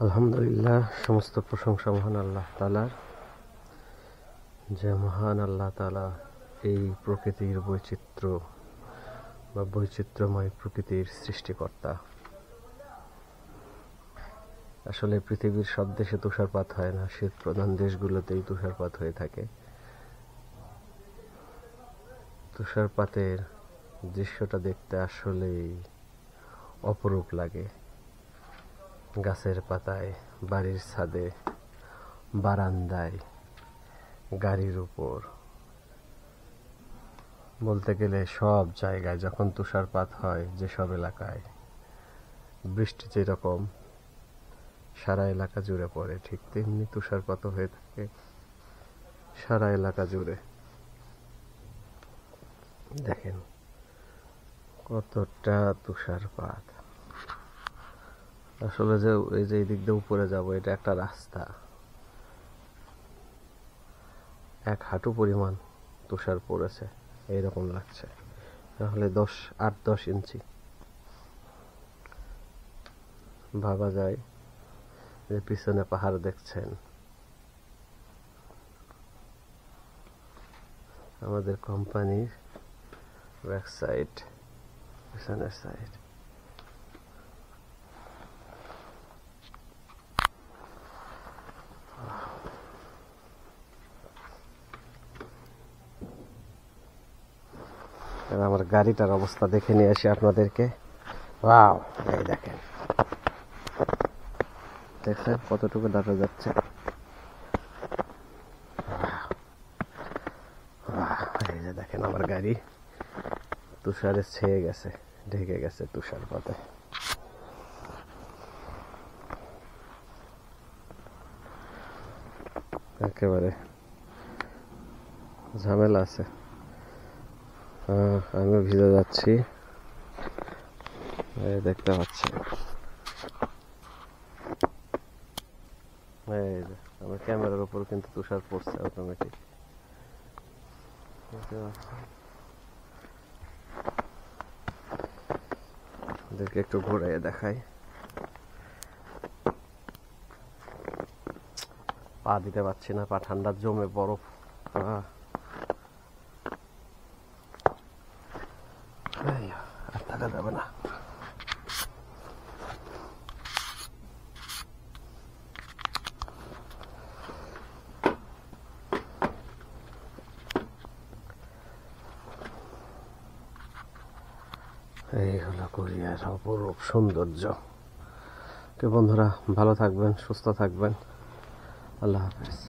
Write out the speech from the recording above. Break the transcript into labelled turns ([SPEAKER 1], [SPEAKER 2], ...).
[SPEAKER 1] আলহামদুলিল্লাহ, সমস্ত প্রশংসা মহান আল্লাহ তাআলার। যে মহান আল্লাহ তাআলা এই প্রকৃতির বৈচিত্র্য বা বৈচিত্র্যময় প্রকৃতির সৃষ্টিকর্তা। আসলে পৃথিবীর সব দেশে তুষারপাত হয় না, শীত প্রধান দেশগুলোতেই তুষারপাত হয়ে থাকে। তুষারপাতের দৃশ্যটা দেখতে আসলেই অপরূপ লাগে। গাছের পাতায়, বাড়ির ছাদে, বারান্দায়, গাড়ির উপর, বলতে গেলে সব জায়গায় যখন তুষারপাত হয়, যেসব এলাকায় বৃষ্টি যেরকম সারা এলাকা জুড়ে পড়ে, ঠিক তেমনি তুষারপাত হয়ে থাকে সারা এলাকা জুড়ে। দেখেন কতটা তুষারপাত। আসলে যে এই যে এই দিক দিয়ে উপরে যাবো, এটা একটা রাস্তা, 1 হাঁটু পরিমাণ তুষার পড়েছে, এইরকম লাগছে। তাহলে 8-10 ইঞ্চি ভাবা যায় যে পিছনে পাহাড় দেখছেন। আমাদের কোম্পানির ব্যাক সাইড, পিছনের সাইড। আমার গাড়িটার অবস্থা দেখে নিয়ে আসি আপনাদেরকে। ওয়াও, এই দেখেন, দেখছেন কতটুকু দেখা যাচ্ছে। এই যে দেখেন আমার গাড়ি তুষারে ছেয়ে গেছে, ঢেকে গেছে তুষারপাতে। একেবারে ঝামেলা আছে। আমিও ভিজে যাচ্ছি, দেখতে পাচ্ছি। এই যে আমার ক্যামেরার উপর কিন্তু তুষার পড়ছে অটোমেটিক। ওদেরকে একটু ঘুরাইয়ে দেখাই। পা দিতে পারছি না, পা ঠান্ডা জমে বরফ। আর থাকা যাবে না। এই হলো কোরিয়ার অপরূপ সৌন্দর্য। বন্ধুরা, ভালো থাকবেন, সুস্থ থাকবেন। আল্লাহ হাফেজ।